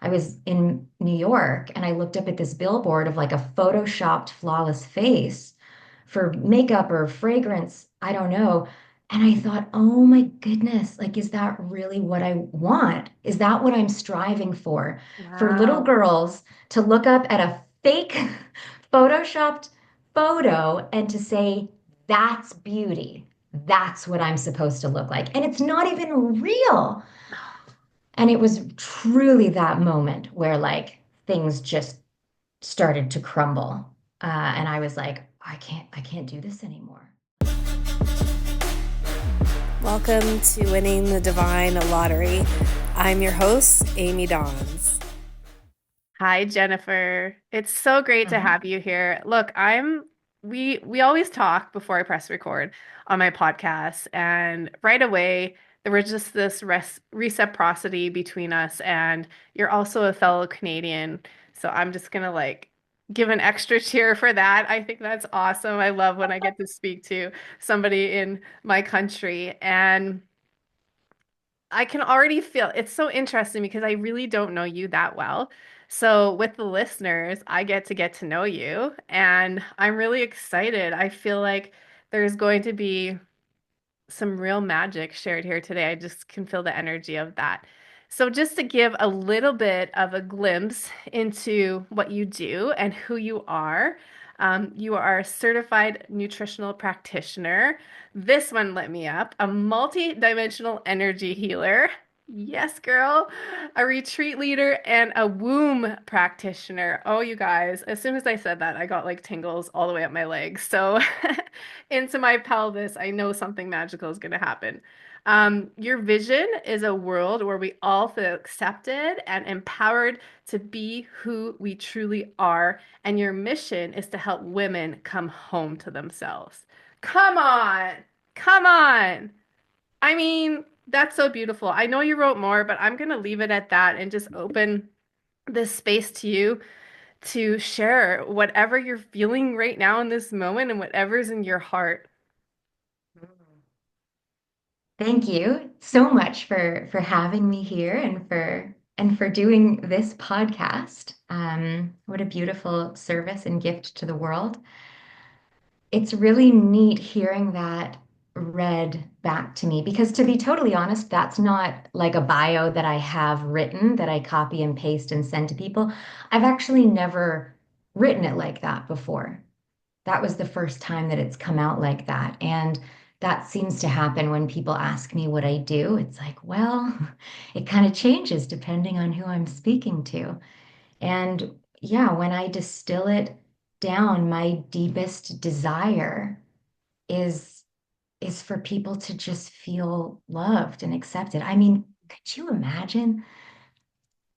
I was in New York and I looked up at this billboard of like a photoshopped flawless face for makeup or fragrance, I don't know. And I thought, oh my goodness, like, is that really what I want? Is that what I'm striving for? For little Wow. girls to look up at a fake photoshopped photo and to say, that's beauty. That's what I'm supposed to look like. And it's not even real. And it was truly that moment where like things just started to crumble. And I was like, I can't do this anymore. Welcome to Winning the Divine Lottery. I'm your host, Amy Dawes. Hi, Jennifer. It's so great to Mhm. have you here. Look, we always talk before I press record on my podcast, and right away there was just this reciprocity between us, and you're also a fellow Canadian, so I'm just gonna like give an extra cheer for that. I think that's awesome. I love when I get to speak to somebody in my country, and I can already feel it's so interesting because I really don't know you that well. So with the listeners, I get to know you, and I'm really excited. I feel like there's going to be some real magic shared here today. I just can feel the energy of that. So just to give a little bit of a glimpse into what you do and who you are a certified nutritional practitioner. This one lit me up, a multi-dimensional energy healer. Yes, girl. A retreat leader and a womb practitioner. Oh, you guys, as soon as I said that, I got like tingles all the way up my legs. So into my pelvis, I know something magical is going to happen. Your vision is a world where we all feel accepted and empowered to be who we truly are. And your mission is to help women come home to themselves. Come on. Come on. I mean, that's so beautiful. I know you wrote more, but I'm going to leave it at that and just open this space to you to share whatever you're feeling right now in this moment and whatever's in your heart. Thank you so much for having me here and for doing this podcast. What a beautiful service and gift to the world. It's really neat hearing that read back to me because to be totally honest, that's not like a bio that I have written that I copy and paste and send to people. I've actually never written it like that before. That was the first time that it's come out like that. And that seems to happen when people ask me what I do. It's like, well, it kind of changes depending on who I'm speaking to. And yeah, when I distill it down, my deepest desire is is for people to just feel loved and accepted. I mean, could you imagine?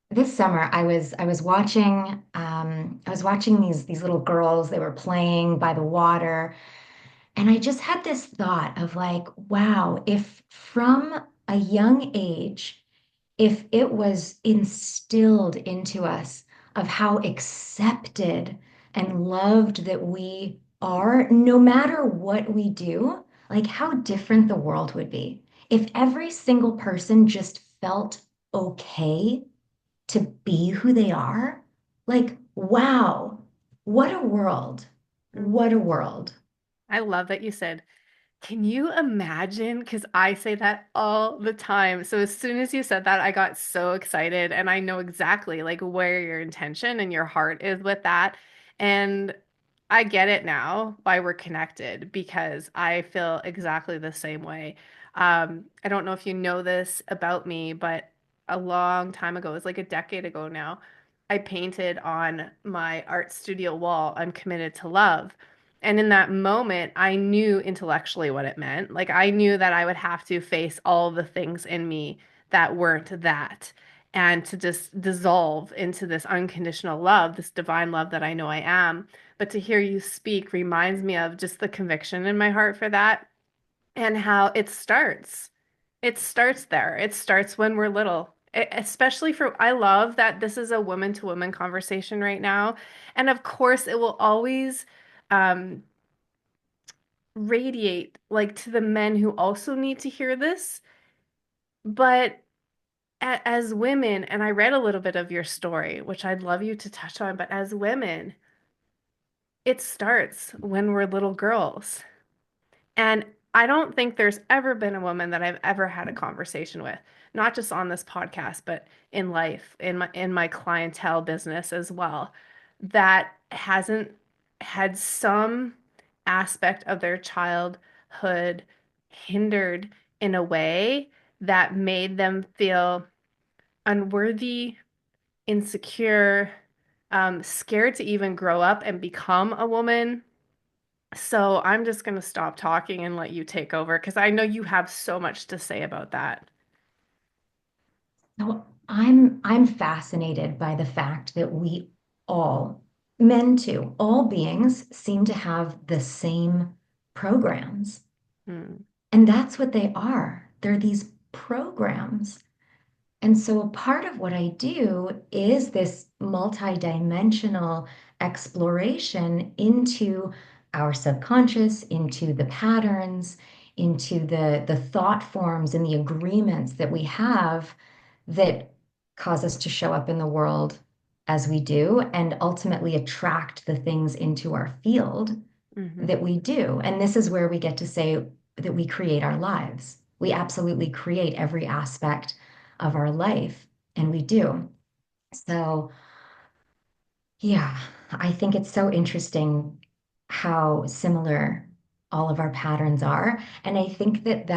This summer I was watching these little girls, they were playing by the water, and I just had this thought of like, wow, if from a young age, if it was instilled into us of how accepted and loved that we are, no matter what we do, like how different the world would be. If every single person just felt okay to be who they are, like, wow, what a world. What a world. I love that you said, can you imagine? Because I say that all the time. So as soon as you said that, I got so excited and I know exactly like where your intention and your heart is with that. And I get it now why we're connected because I feel exactly the same way. I don't know if you know this about me, but a long time ago, it was like a decade ago now, I painted on my art studio wall, I'm committed to love. And in that moment, I knew intellectually what it meant. Like I knew that I would have to face all the things in me that weren't that and to just dissolve into this unconditional love, this divine love that I know I am. But to hear you speak reminds me of just the conviction in my heart for that and how it starts. It starts there. It starts when we're little. Especially for, I love that this is a woman to woman conversation right now. And of course, it will always um, radiate like to the men who also need to hear this. But as women, and I read a little bit of your story, which I'd love you to touch on, but as women, it starts when we're little girls. And I don't think there's ever been a woman that I've ever had a conversation with, not just on this podcast, but in life, in my clientele business as well, that hasn't had some aspect of their childhood hindered in a way that made them feel unworthy, insecure, scared to even grow up and become a woman. So I'm just going to stop talking and let you take over because I know you have so much to say about that. So I'm fascinated by the fact that we all, men too, all beings seem to have the same programs. Hmm. And that's what they are. They're these programs. And so a part of what I do is this multidimensional exploration into our subconscious, into the patterns, into the thought forms and the agreements that we have that cause us to show up in the world as we do and ultimately attract the things into our field Hmm. that we do. And this is where we get to say that we create our lives. We absolutely create every aspect of our life, and we do. So, yeah, I think it's so interesting how similar all of our patterns are. And I think that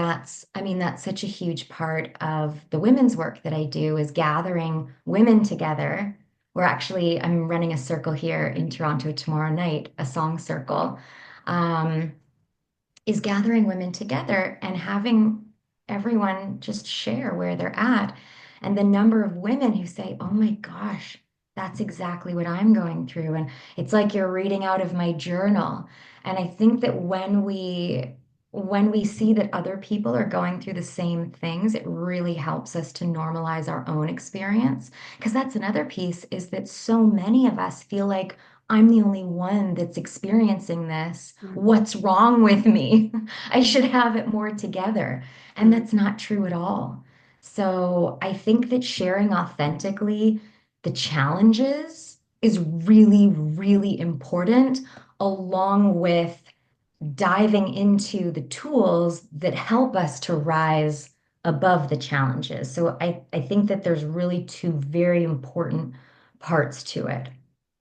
I mean, that's such a huge part of the women's work that I do is gathering women together. I'm running a circle here in Toronto tomorrow night, a song circle. Um, is gathering women together and having everyone just share where they're at. And the number of women who say, "Oh my gosh, that's exactly what I'm going through." And it's like you're reading out of my journal. And I think that when we see that other people are going through the same things, it really helps us to normalize our own experience. Because that's another piece is that so many of us feel like I'm the only one that's experiencing this. What's wrong with me? I should have it more together. And Hmm. that's not true at all. So I think that sharing authentically the challenges is really, really important, along with diving into the tools that help us to rise above the challenges. So I think that there's really two very important parts to it.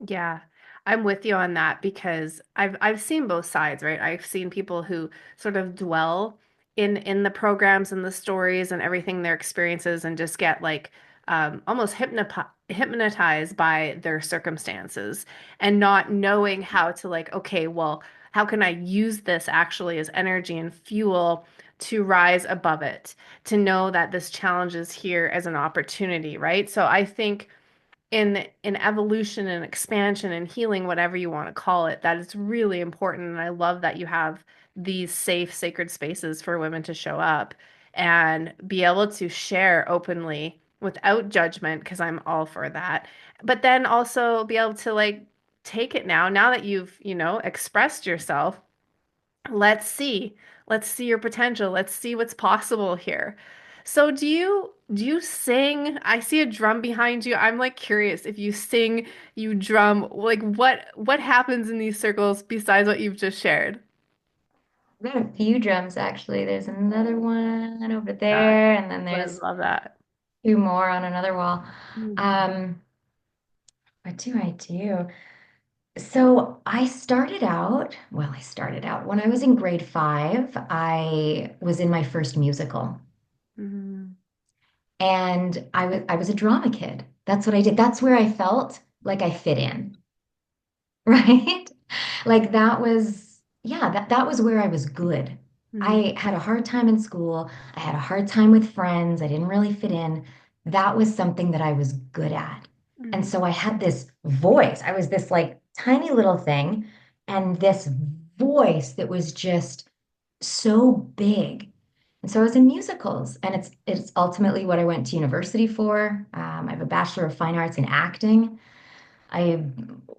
Yeah, I'm with you on that because I've seen both sides, right? I've seen people who sort of dwell in the programs and the stories and everything their experiences and just get like almost hypnotized by their circumstances and not knowing how to like, okay, well, how can I use this actually as energy and fuel to rise above it, to know that this challenge is here as an opportunity, right? So I think in evolution and expansion and healing, whatever you want to call it, that is really important. And I love that you have these safe, sacred spaces for women to show up and be able to share openly without judgment, because I'm all for that. But then also be able to like take it now that you've, expressed yourself. Let's see. Let's see your potential. Let's see what's possible here. So do you sing? I see a drum behind you. I'm like curious if you sing, you drum, like what happens in these circles besides what you've just shared? I've got a few drums actually. There's another one over Yeah, there, and then I there's love that. two more on another wall. Mm. Um, what do I do? So I started out when I was in grade 5, I was in my first musical. Mhm. And I was a drama kid. That's what I did. That's where I felt like I fit in, right? Like that was where I was good. Mhm. I had a hard time in school. I had a hard time with friends. I didn't really fit in. That was something that I was good at. And Mhm. so I had this voice. I was this like tiny little thing and this voice that was just so big. And so I was in musicals, and it's ultimately what I went to university for. I have a Bachelor of Fine Arts in acting. I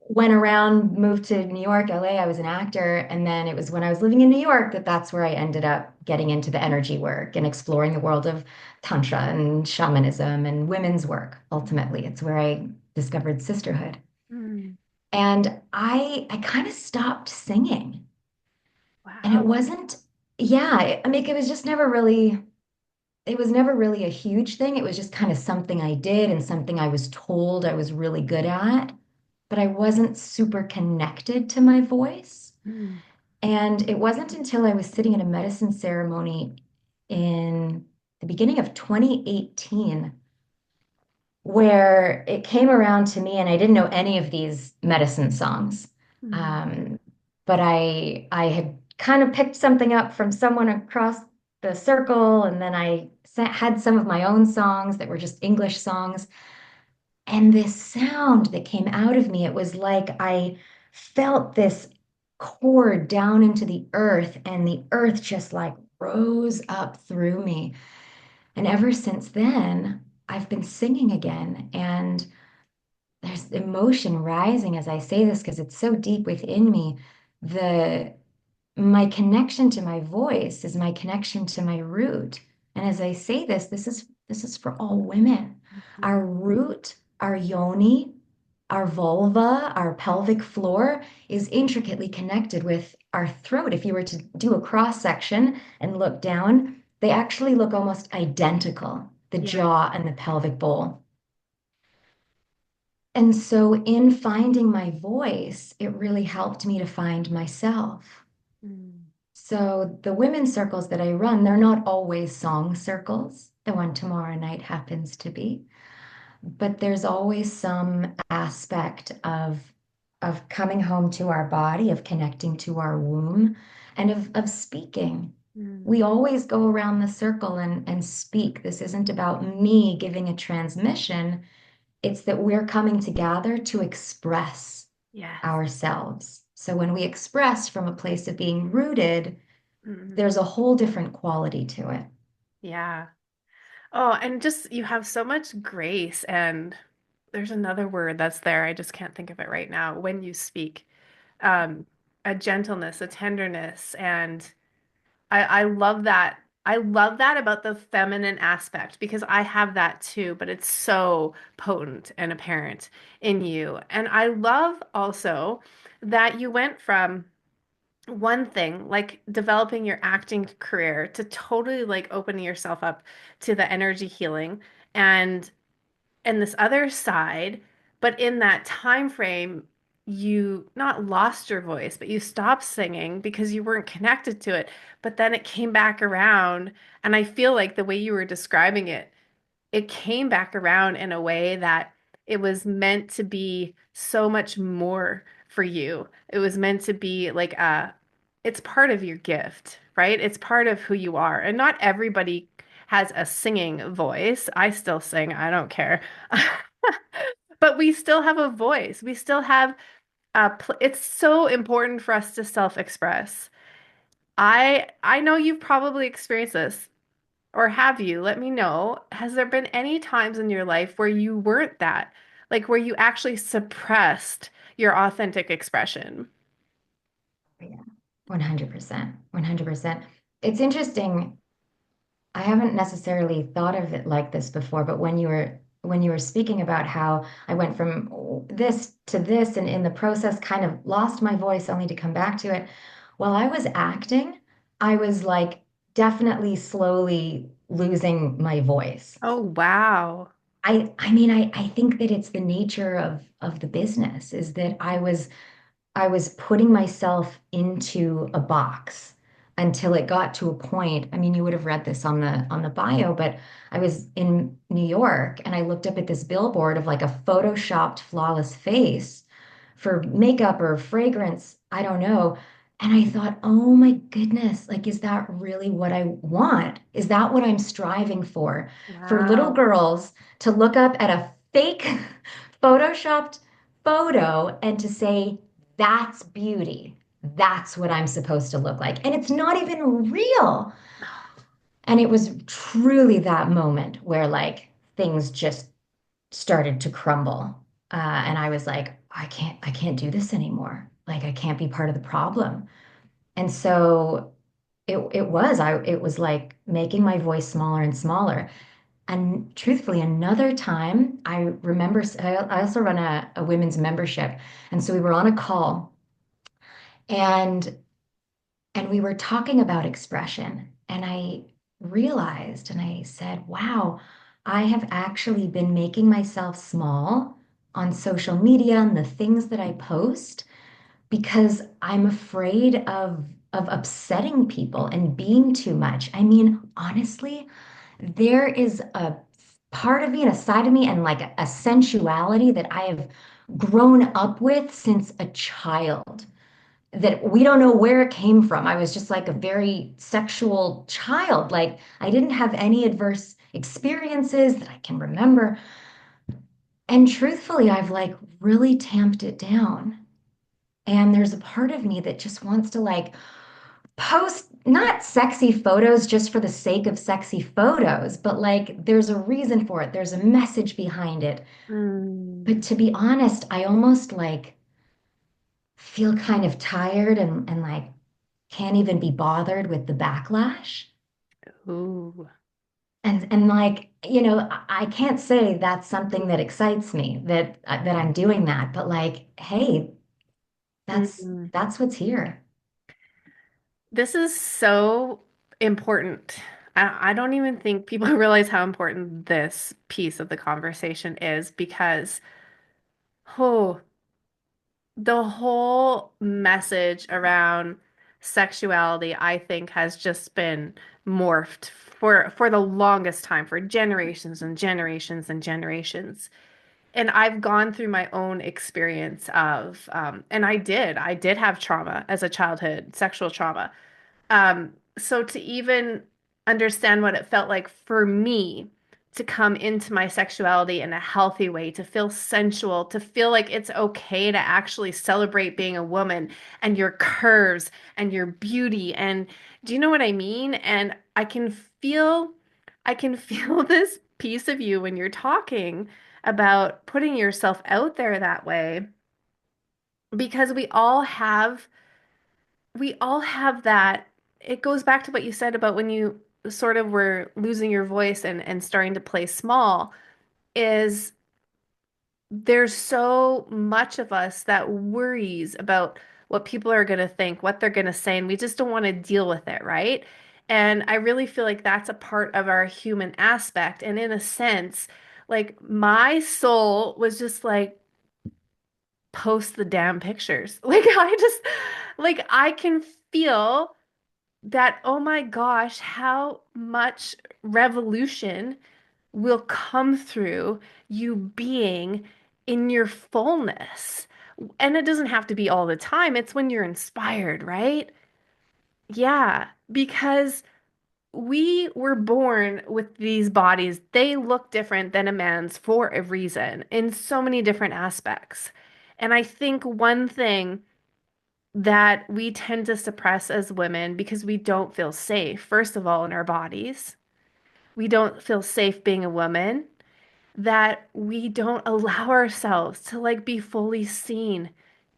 went around, moved to New York, LA. I was an actor, and then it was when I was living in New York that that's where I ended up getting into the energy work and exploring the world of tantra and shamanism and women's work. Ultimately, it's where I discovered sisterhood. Mm. And I kind of stopped singing. And it Wow. wasn't, yeah, I mean, it was just never really, it was never really a huge thing. It was just kind of something I did and something I was told I was really good at, but I wasn't super connected to my voice. Mm. And it wasn't until I was sitting in a medicine ceremony in the beginning of 2018 where it came around to me, and I didn't know any of these medicine songs. Mm. Um, but I had kind of picked something up from someone across the circle, and then had some of my own songs that were just English songs. And this sound that came out of me, it was like I felt this cord down into the earth, and the earth just like rose up through me. And ever since then, I've been singing again. And there's emotion rising as I say this because it's so deep within me. The My connection to my voice is my connection to my root. And as I say this, this is for all women. Mhm. Our root, our yoni, our vulva, our pelvic floor is intricately connected with our throat. If you were to do a cross section and look down, they actually look almost identical, the Yeah. jaw and the pelvic bowl. And so, in finding my voice, it really helped me to find myself. Mm. So, the women's circles that I run, they're not always song circles. The one tomorrow night happens to be, but there's always some aspect of coming home to our body, of connecting to our womb, and of speaking. Mm. We always go around the circle and speak. This isn't about me giving a transmission. It's that we're coming together to express Yes. ourselves. So when we express from a place of being rooted, Mm. there's a whole different quality to it. Yeah. Oh, and just you have so much grace, and there's another word that's there. I just can't think of it right now. When you speak, um, a gentleness, a tenderness, and I love that. I love that about the feminine aspect because I have that too, but it's so potent and apparent in you. And I love also that you went from one thing, like developing your acting career, to totally like opening yourself up to the energy healing and this other side, but in that time frame, you not lost your voice, but you stopped singing because you weren't connected to it. But then it came back around, and I feel like the way you were describing it, it came back around in a way that it was meant to be so much more for you. It was meant to be like it's part of your gift, right? It's part of who you are. And not everybody has a singing voice. I still sing, I don't care. But we still have a voice. We still have it's so important for us to self-express. I know you've probably experienced this. Or have you? Let me know. Has there been any times in your life where you weren't that? Like where you actually suppressed your authentic expression? Yeah, 100%. 100%. It's interesting. I haven't necessarily thought of it like this before, but when you were speaking about how I went from this to this and in the process kind of lost my voice only to come back to it. While I was acting, I was like definitely slowly losing my voice. Oh, wow. I mean I think that it's the nature of the business is that I was putting myself into a box until it got to a point. I mean, you would have read this on the bio, but I was in New York and I looked up at this billboard of like a photoshopped flawless face for makeup or fragrance, I don't know. And I thought, oh my goodness, like, is that really what I want? Is that what I'm striving for? For little Wow. girls to look up at a fake photoshopped photo and to say, that's beauty. That's what I'm supposed to look like. And it's not even real. And it was truly that moment where like things just started to crumble. And I was like, I can't do this anymore. Like, I can't be part of the problem. And so it was like making my voice smaller and smaller. And truthfully, another time I remember, I also run a women's membership. And so we were on a call and we were talking about expression. And I realized and I said, wow, I have actually been making myself small on social media and the things that I post because I'm afraid of upsetting people and being too much. I mean, honestly, there is a part of me and a side of me and like a sensuality that I have grown up with since a child that we don't know where it came from. I was just like a very sexual child. Like I didn't have any adverse experiences that I can remember. And truthfully, I've like really tamped it down. And there's a part of me that just wants to like post not sexy photos just for the sake of sexy photos, but like there's a reason for it. There's a message behind it. But Mm. to be honest, I almost like feel kind of tired and like can't even be bothered with the backlash. Ooh. And like, you know, I can't say that's something that excites me that I'm doing that, but like, hey, Mm. that's what's here. This is so important. I don't even think people realize how important this piece of the conversation is because, oh, the whole message around sexuality, I think, has just been morphed for the longest time, for generations and generations and generations. And I've gone through my own experience of, and I did have trauma as a childhood, sexual trauma. So to even understand what it felt like for me to come into my sexuality in a healthy way, to feel sensual, to feel like it's okay to actually celebrate being a woman and your curves and your beauty. And do you know what I mean? And I can feel this piece of you when you're talking about putting yourself out there that way because we all have that. It goes back to what you said about when you sort of were losing your voice and starting to play small, is there's so much of us that worries about what people are going to think, what they're going to say, and we just don't want to deal with it, right? And I really feel like that's a part of our human aspect. And in a sense, like my soul was just like, post the damn pictures. Like I can feel that, oh my gosh, how much revolution will come through you being in your fullness. And it doesn't have to be all the time, it's when you're inspired, right? Yeah, because we were born with these bodies. They look different than a man's for a reason in so many different aspects. And I think one thing that we tend to suppress as women because we don't feel safe, first of all, in our bodies. We don't feel safe being a woman, that we don't allow ourselves to like be fully seen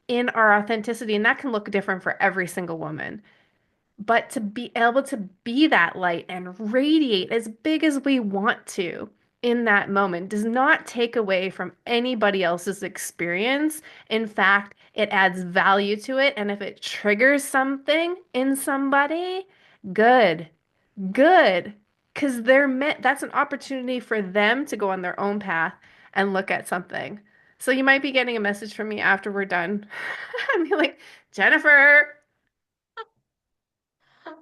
in our authenticity. And that can look different for every single woman. But to be able to be that light and radiate as big as we want to in that moment does not take away from anybody else's experience. In fact, it adds value to it. And if it triggers something in somebody, good, good. Because that's an opportunity for them to go on their own path and look at something. So you might be getting a message from me after we're done. I'd be like, Jennifer.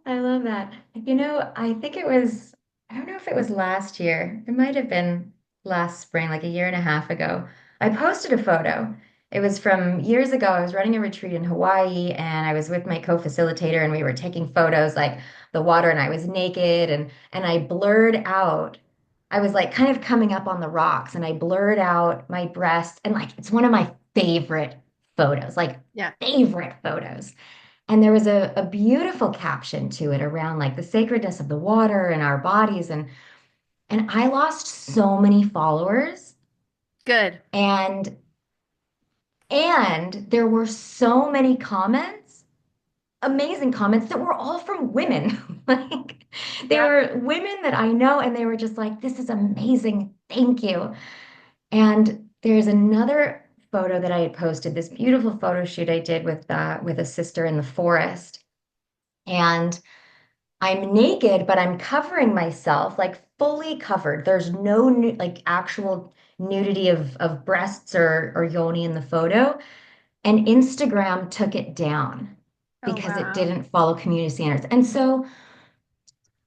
I love that. You know, I think it was, I don't know if it was last year. It might have been last spring, like a year and a half ago. I posted a photo. It was from years ago. I was running a retreat in Hawaii and I was with my co-facilitator and we were taking photos like the water and I was naked and I blurred out. I was like kind of coming up on the rocks and I blurred out my breast and like it's one of my favorite photos, like Yeah. favorite photos. And there was a beautiful caption to it around like the sacredness of the water and our bodies. And I lost so many followers. Good. And And there were so many comments, amazing comments that were all from women. Like they Yeah. were women that I know, and they were just like, this is amazing. Thank you. And there's another photo that I had posted, this beautiful photo shoot I did with a sister in the forest. And I'm naked, but I'm covering myself, like fully covered. There's no like actual nudity of breasts or yoni in the photo. And Instagram took it down Oh, because it wow. didn't follow community standards. And so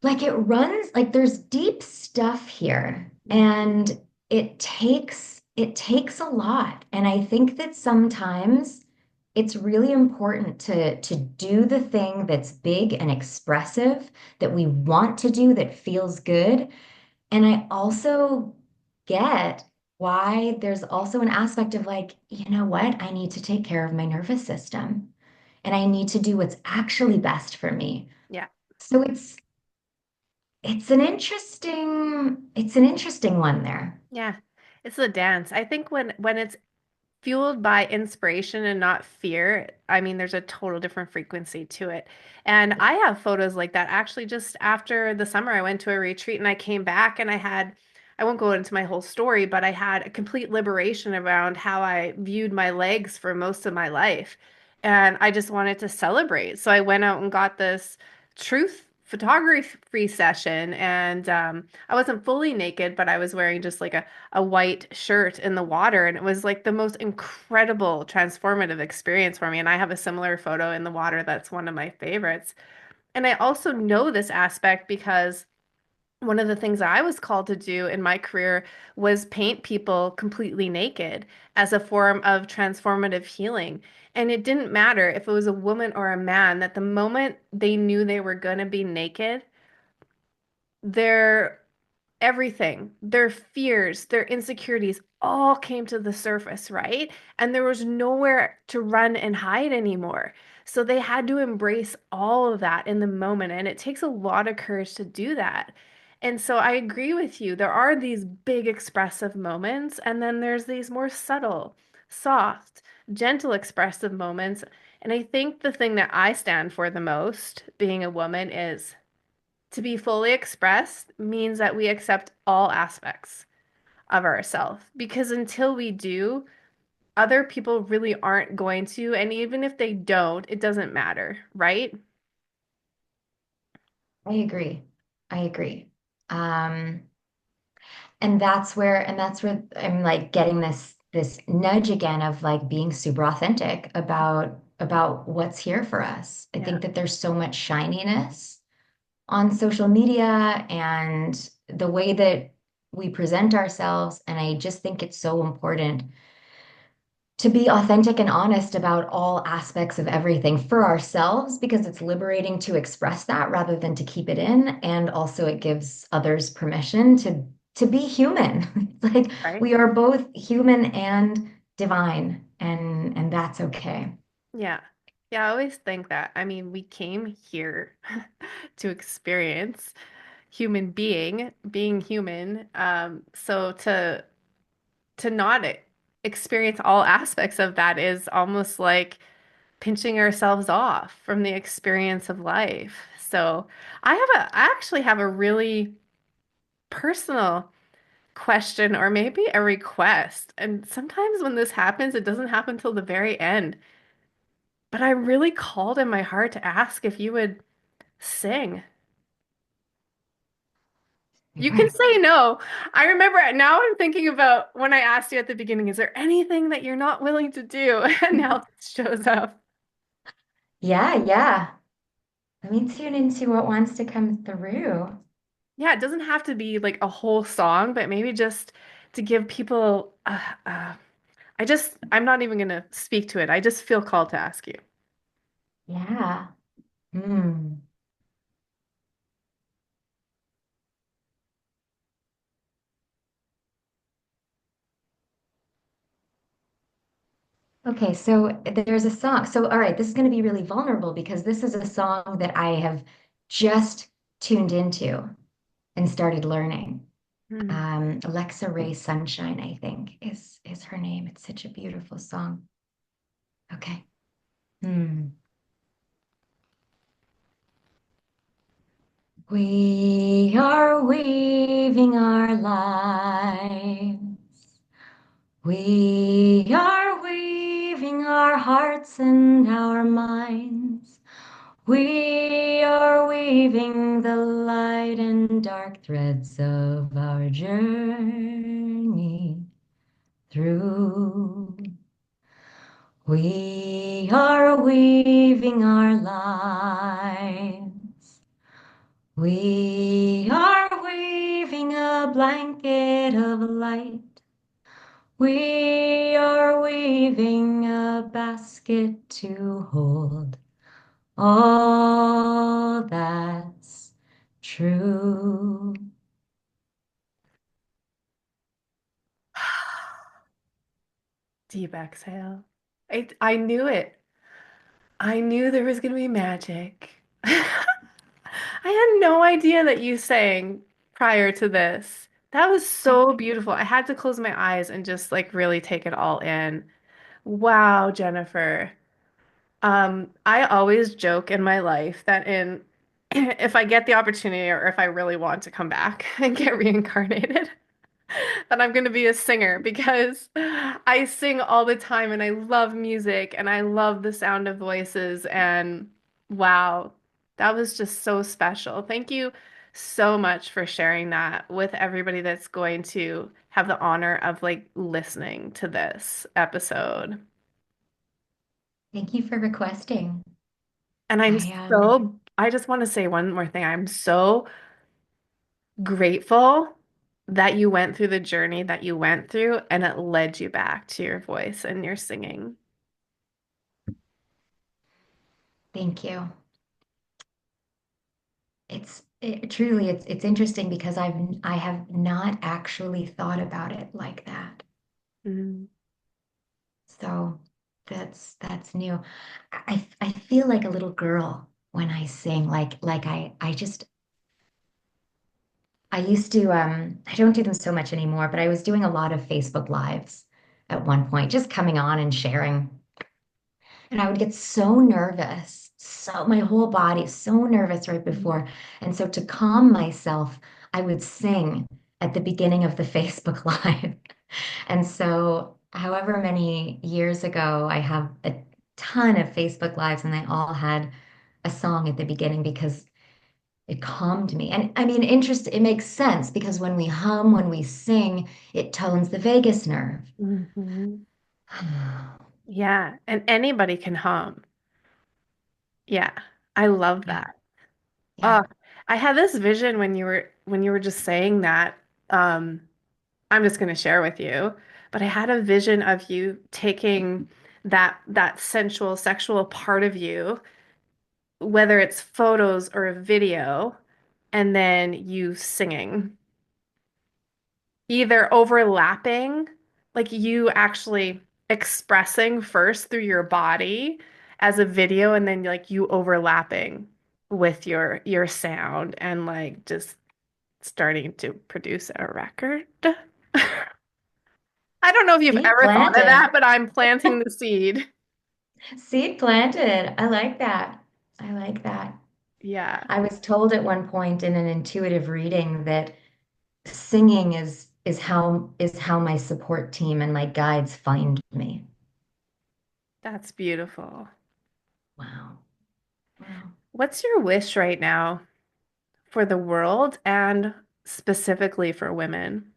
like it runs like there's deep stuff here, Mhm. and it takes a lot. And I think that sometimes it's really important to do the thing that's big and expressive that we want to do that feels good. And I also get why there's also an aspect of like, you know what? I need to take care of my nervous system, and I need to do what's actually best for me. Yeah. So it's an interesting one there. Yeah. It's the dance. I think when it's fueled by inspiration and not fear, I mean, there's a total different frequency to it. And I have photos like that. Actually, just after the summer, I went to a retreat and I came back and I won't go into my whole story, but I had a complete liberation around how I viewed my legs for most of my life. And I just wanted to celebrate. So I went out and got this truth photography session and I wasn't fully naked, but I was wearing just like a white shirt in the water. And it was like the most incredible transformative experience for me. And I have a similar photo in the water that's one of my favorites. And I also know this aspect because one of the things I was called to do in my career was paint people completely naked as a form of transformative healing. And it didn't matter if it was a woman or a man, that the moment they knew they were going to be naked, their everything, their fears, their insecurities all came to the surface, right? And there was nowhere to run and hide anymore. So they had to embrace all of that in the moment. And it takes a lot of courage to do that. And so I agree with you. There are these big expressive moments, and then there's these more subtle, soft, gentle expressive moments. And I think the thing that I stand for the most, being a woman, is to be fully expressed means that we accept all aspects of ourselves. Because until we do, other people really aren't going to. And even if they don't, it doesn't matter, right? I agree. I agree. Um, and that's where I'm like getting this nudge again of like being super authentic about what's here for us. I Yeah. think that there's so much shininess on social media and the way that we present ourselves, and I just think it's so important to be authentic and honest about all aspects of everything for ourselves, because it's liberating to express that rather than to keep it in. And also it gives others permission to be human. It's like Right? we are both human and divine, and that's okay. Yeah. Yeah, I always think that. I mean, we came here to experience being human. So to not experience all aspects of that is almost like pinching ourselves off from the experience of life. So I actually have a really personal question or maybe a request. And sometimes when this happens, it doesn't happen till the very end. But I really called in my heart to ask if you would sing. You can say no. I remember now I'm thinking about when I asked you at the beginning, is there anything that you're not willing to do? And now it shows up. Yeah, yeah. Let me tune into what wants to come through. Yeah, it doesn't have to be like a whole song, but maybe just to give people I'm not even gonna speak to it. I just feel called to ask you. Yeah. Hmm. Okay, so there's a song. So, all right, this is going to be really vulnerable because this is a song that I have just tuned into and started learning. Hmm. Alexa Ray Sunshine, I think, is her name. It's such a beautiful song. Okay. Hmm. We are weaving our lives. We are weaving our hearts and our minds. We are weaving the light and dark threads of our journey through. We are weaving our lives. We are weaving a blanket of light. We are weaving a basket to hold all that's true. Deep exhale. I knew it. I knew there was going to be magic. I had no idea that you sang prior to this. That was I, so beautiful. I had to close my eyes and just like really take it all in. Wow, Jennifer. I always joke in my life that in if I get the opportunity or if I really want to come back and get reincarnated, that I'm going to be a singer because I sing all the time and I love music and I love the sound of voices. And wow, that was just so special. Thank you so much for sharing that with everybody that's going to have the honor of like listening to this episode. thank you for requesting. And I I just want to say one more thing. I'm so grateful that you went through the journey that you went through and it led you back to your voice and your singing. thank you. Truly it's interesting because I have not actually thought about it like that. Mm. So that's new. I feel like a little girl when I sing. Like I just I used to I don't do them so much anymore, but I was doing a lot of Facebook Lives at one point, just coming on and sharing. And I would get so nervous, so my whole body is so nervous right before. And so to calm myself, I would sing at the beginning of the Facebook Live. And so, however many years ago, I have a ton of Facebook Lives, and they all had a song at the beginning because it calmed me. And I mean, it makes sense because when we hum, when we sing, it tones the vagus nerve. Mhm. Yeah, and anybody can hum. Yeah, I love Yeah, that. yeah. Oh, I had this vision when you were just saying that. Um, I'm just going to share with you, but I had a vision of you taking that sensual, sexual part of you, whether it's photos or a video, and then you singing, either overlapping, like you actually expressing first through your body as a video, and then like you overlapping with your sound and like just starting to produce a record. I don't know if you've Seed ever thought of planted. that, but I'm planting the seed. Seed planted. I like that. I like that. Yeah, I was told at one point in an intuitive reading that singing is how my support team and my guides find me. that's beautiful. Wow. Wow. What's your wish right now for the world and specifically for women?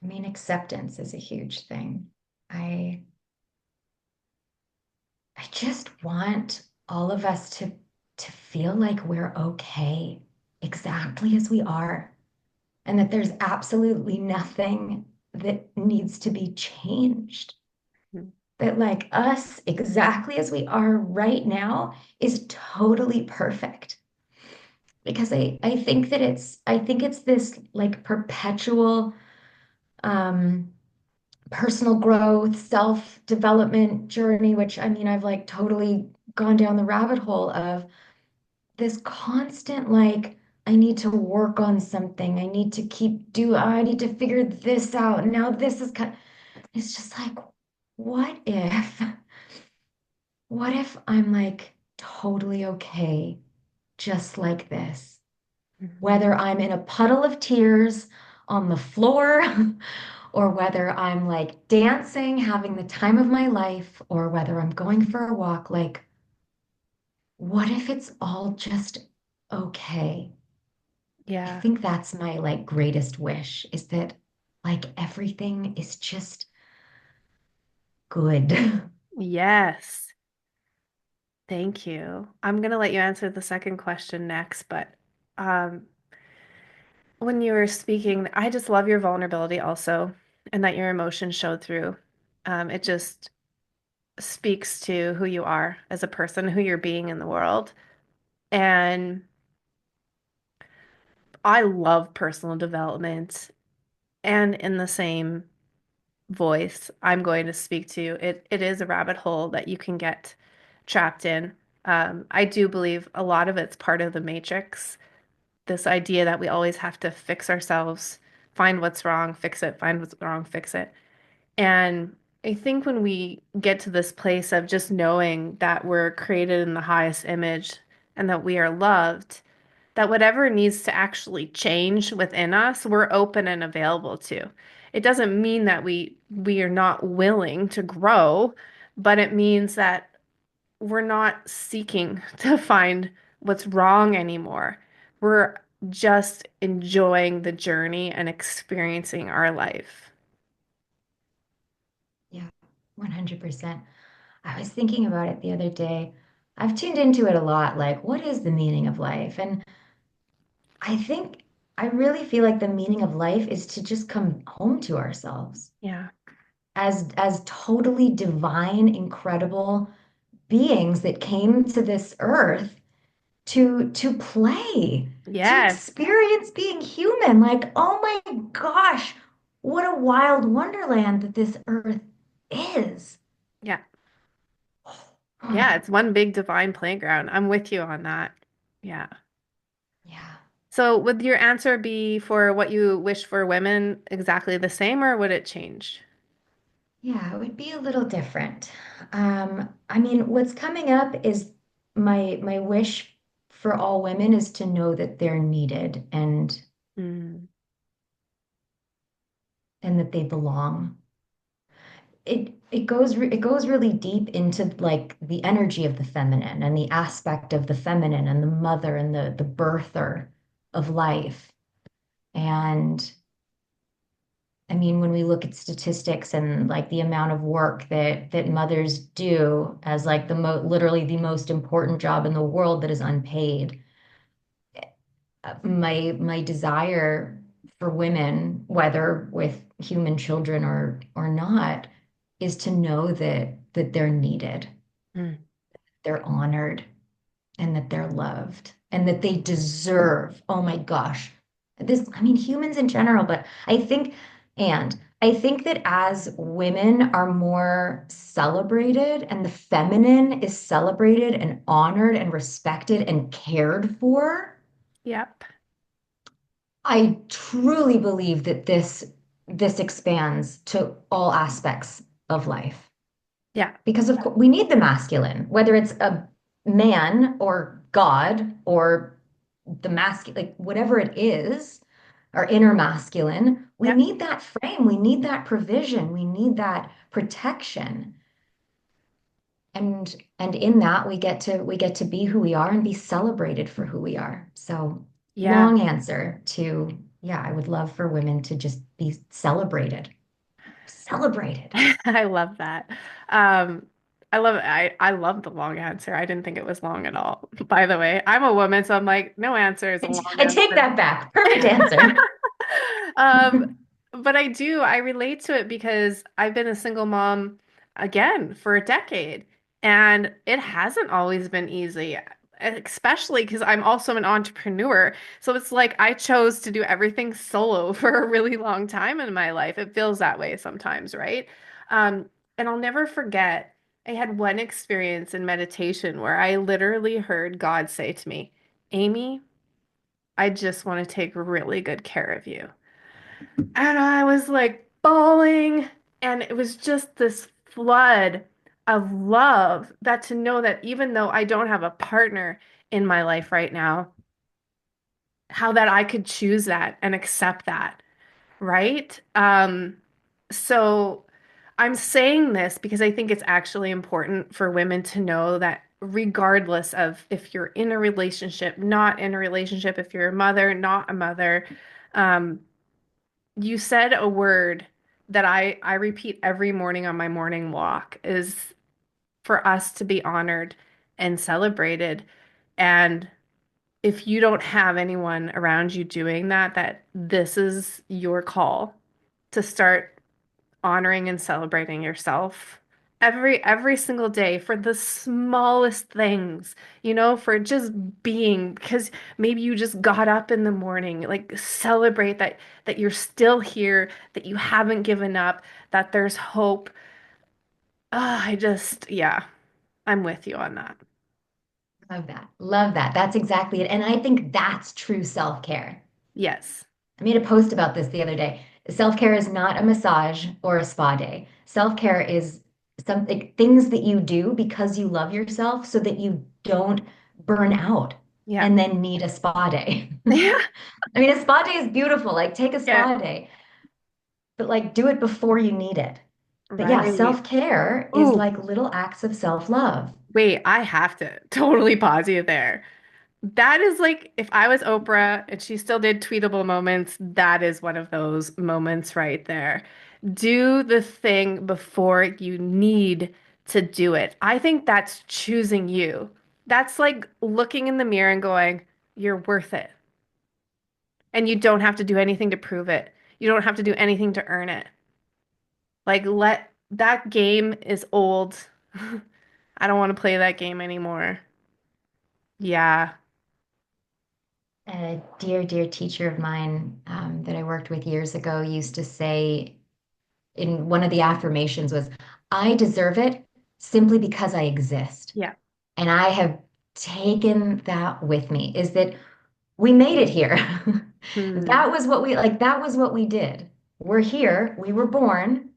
I mean, acceptance is a huge thing. I I just want all of us to feel like we're okay exactly as we are, and that there's absolutely nothing that needs to be changed. That like us exactly as we are right now is totally perfect. Because I think it's this like perpetual um personal growth, self-development journey, which I mean I've like totally gone down the rabbit hole of this constant like I need to work on something. I need to I need to figure this out. Now this is kind it's just like, what if, what if I'm like totally okay just like this? Mhm. Whether I'm in a puddle of tears on the floor, or whether I'm like dancing, having the time of my life, or whether I'm going for a walk, like, what if it's all just okay? I Yeah. think that's my like greatest wish is that like everything is just good. Yes. Thank you. I'm gonna let you answer the second question next, but um, when you were speaking, I just love your vulnerability also, and that your emotions showed through. It just speaks to who you are as a person, who you're being in the world. And I love personal development. And in the same voice, I'm going to speak to it is a rabbit hole that you can get trapped in. I do believe a lot of it's part of the matrix, this idea that we always have to fix ourselves, find what's wrong, fix it, find what's wrong, fix it. And I think when we get to this place of just knowing that we're created in the highest image and that we are loved, that whatever needs to actually change within us, we're open and available to. It doesn't mean that we are not willing to grow, but it means that we're not seeking to find what's wrong anymore. We're just enjoying the journey and experiencing our life. Yeah, 100%. I was thinking about it the other day. I've tuned into it a lot, like, what is the meaning of life? And I think I really feel like the meaning of life is to just come home to ourselves Yeah. as totally divine, incredible beings that came to this earth to play, to Yes. experience being human. Like, oh my gosh, what a wild wonderland that this earth is. Yeah. Yeah, it's one big divine playground. I'm with you on that. Yeah. Yeah. So would your answer be for what you wish for women exactly the same, or would it change? Yeah, it would be a little different. I mean, what's coming up is my wish for all women is to know that they're needed Mm, and that they belong. It goes really deep into like the energy of the feminine and the aspect of the feminine and the mother and the birther of life. And I mean, when we look at statistics and like the amount of work that mothers do as like the mo literally the most important job in the world that is unpaid, my desire for women, whether with human children or not, is to know that they're needed, mm. they're honored, and that they're loved, and that they deserve. Oh my gosh. This, I mean, humans in general, but I think that as women are more celebrated and the feminine is celebrated and honored and respected and cared for, Yep. I truly believe that this expands to all aspects of life. Yeah. Because of course we need the masculine, whether it's a man or God or the masculine, like whatever it is, our inner masculine, we Yep. need that frame, we need that provision, we need that protection. And in that we get to be who we are and be celebrated for who we are. So Yeah. long answer to, yeah, I would love for women to just be celebrated. Celebrated. I love that. Um, I love it. I love the long answer. I didn't think it was long at all. By the way, I'm a woman, so I'm like, no answer is a long I take answer. that back. Perfect answer. Um, but I relate to it because I've been a single mom again for a decade, and it hasn't always been easy, especially because I'm also an entrepreneur. So it's like I chose to do everything solo for a really long time in my life. It feels that way sometimes, right? Um, and I'll never forget, I had one experience in meditation where I literally heard God say to me, Amy, I just want to take really good care of you. And I was like bawling, and it was just this flood of love that to know that even though I don't have a partner in my life right now, how that I could choose that and accept that, right? So I'm saying this because I think it's actually important for women to know that regardless of if you're in a relationship, not in a relationship, if you're a mother, not a mother, um, you said a word that I repeat every morning on my morning walk is for us to be honored and celebrated. And if you don't have anyone around you doing that, that this is your call to start honoring and celebrating yourself every single day for the smallest things, for just being, because maybe you just got up in the morning, like celebrate that you're still here, that you haven't given up, that there's hope. Yeah, I'm with you on that. Love that. Love that. That's exactly it. And I think that's true self-care. Yes. I made a post about this the other day. Self-care is not a massage or a spa day. Self-care is something, things that you do because you love yourself so that you don't burn out Yeah. and then need a spa day. Yeah. I mean, a spa day is beautiful. Like, take a Yeah. spa day, but like, do it before you need it. But yeah, Right. self-care is Ooh, like little acts of self-love. wait, I have to totally pause you there. That is like if I was Oprah and she still did tweetable moments, that is one of those moments right there. Do the thing before you need to do it. I think that's choosing you. That's like looking in the mirror and going, you're worth it. And you don't have to do anything to prove it. You don't have to do anything to earn it. Like, let that game is old. I don't want to play that game anymore. Yeah. A dear, dear teacher of mine that I worked with years ago used to say in one of the affirmations was, I deserve it simply because I exist. Yeah. And I have taken that with me, is that we made it here. Hmm. That was what we like, that was what we did. We're here, we were born,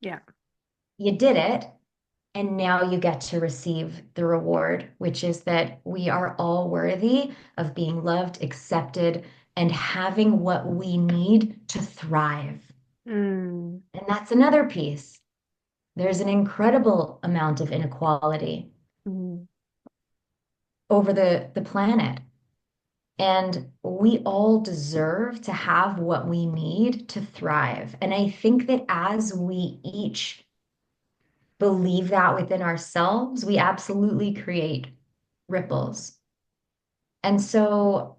Yeah. you did it, and now you get to receive the reward, which is that we are all worthy of being loved, accepted, and having what we need to thrive. Mm. And that's another piece. There's an incredible amount of inequality Mm. over the planet. And we all deserve to have what we need to thrive. And I think that as we each believe that within ourselves, we absolutely create ripples. And so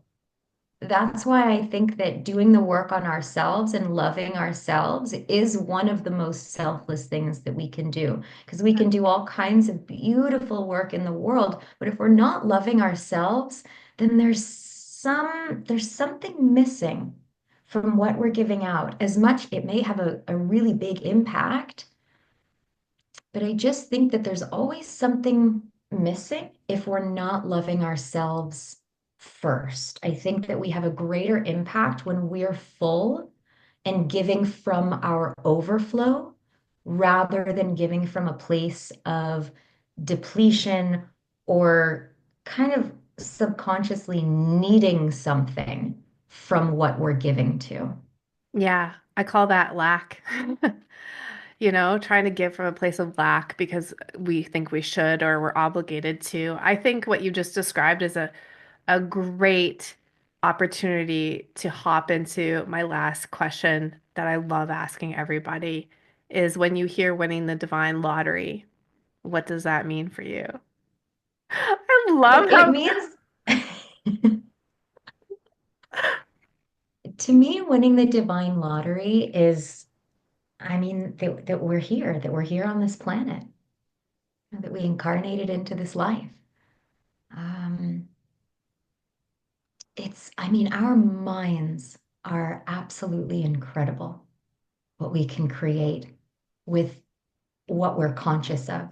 that's why I think that doing the work on ourselves and loving ourselves is one of the most selfless things that we can do. Because we can do all kinds of beautiful work in the world, but if we're not loving ourselves, then there's something missing from what we're giving out. As much it may have a really big impact, but I just think that there's always something missing if we're not loving ourselves first. I think that we have a greater impact when we're full and giving from our overflow rather than giving from a place of depletion or kind of subconsciously needing something from what we're giving to. Yeah, I call that lack. Trying to give from a place of lack because we think we should or we're obligated to. I think what you just described is a great opportunity to hop into my last question that I love asking everybody is when you hear winning the divine lottery, what does that mean for you? I love It how, means to me, winning the divine lottery is, I mean, that we're here, that we're here on this planet, that we incarnated into this life. Um, I mean, our minds are absolutely incredible, what we can create with what we're conscious of.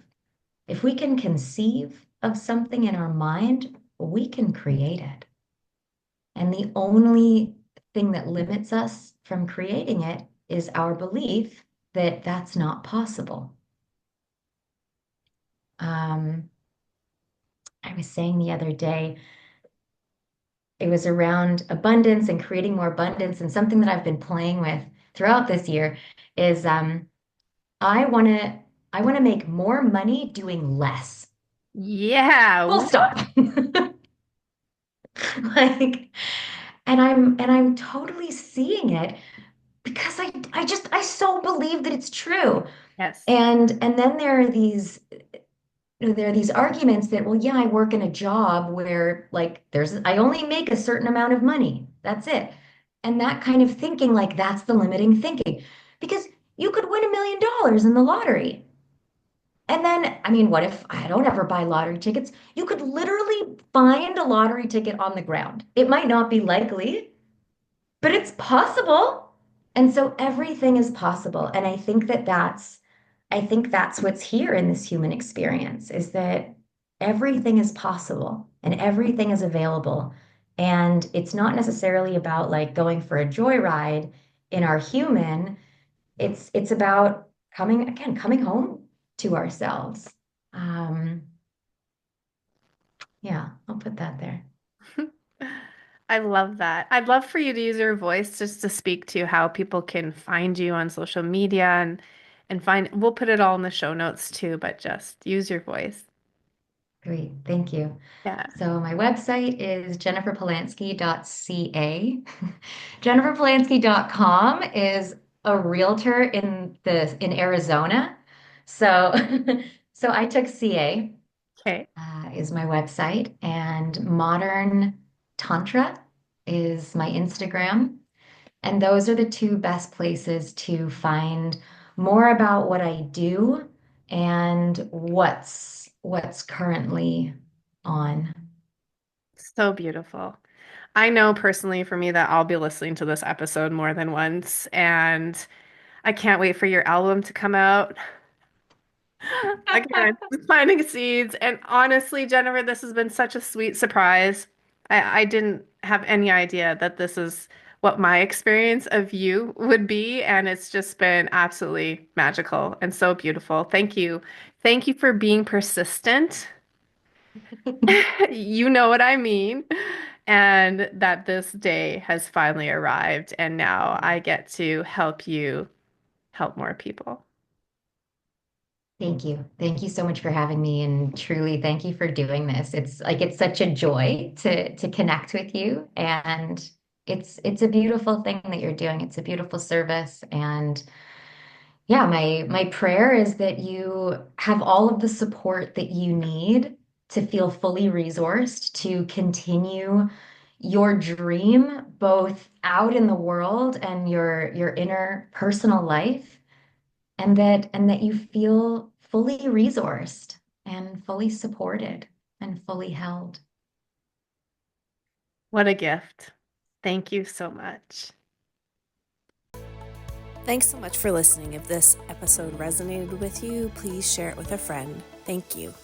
If we can conceive of something in our mind, we can create it. And the only thing that limits us from creating it is our belief that that's not possible. Um, I was saying the other day, it was around abundance and creating more abundance. And something that I've been playing with throughout this year is I want to I want to make more money doing less. Yeah. Full stop. Like, and I'm totally seeing it because I so believe that it's true. Yes. And then there are these arguments that, well, yeah, I work in a job where like I only make a certain amount of money. That's it. And that kind of thinking, like that's the limiting thinking. Because you could win $1 million in the lottery. And then, I mean, what if I don't ever buy lottery tickets? You could literally find a lottery ticket on the ground. It might not be likely, but it's possible. And so everything is possible. And I think that's what's here in this human experience is that everything is possible and everything is available. And it's not necessarily about like going for a joyride in our human. It's about coming home to ourselves. Um, yeah, I'll put that there. I love that. I'd love for you to use your voice just to speak to how people can find you on social media and find we'll put it all in the show notes too, but just use your voice. Great, thank you. Yeah. So my website is jenniferpolansky.ca. Jenniferpolansky.com is a realtor in Arizona. So so I took CA Okay. is my website, and Modern Tantra is my Instagram. And those are the two best places to find more about what I do and what's currently on. So beautiful. I know personally for me that I'll be listening to this episode more than once, and I can't wait for your album to come out. Again, planting seeds. And honestly, Jennifer, this has been such a sweet surprise. I didn't have any idea that this is what my experience of you would be. And it's just been absolutely magical and so beautiful. Thank you. Thank you for being persistent. You know what I mean. And that this day has finally arrived. And now I get to help you help more people. Thank you. Thank you so much for having me, and truly thank you for doing this. It's such a joy to connect with you, and it's a beautiful thing that you're doing. It's a beautiful service, and yeah, my prayer is that you have all of the support that you need to feel fully resourced to continue your dream both out in the world and your inner personal life, and that you feel fully resourced and fully supported and fully held. What a gift. Thank you so much. Thanks so much for listening. If this episode resonated with you, please share it with a friend. Thank you.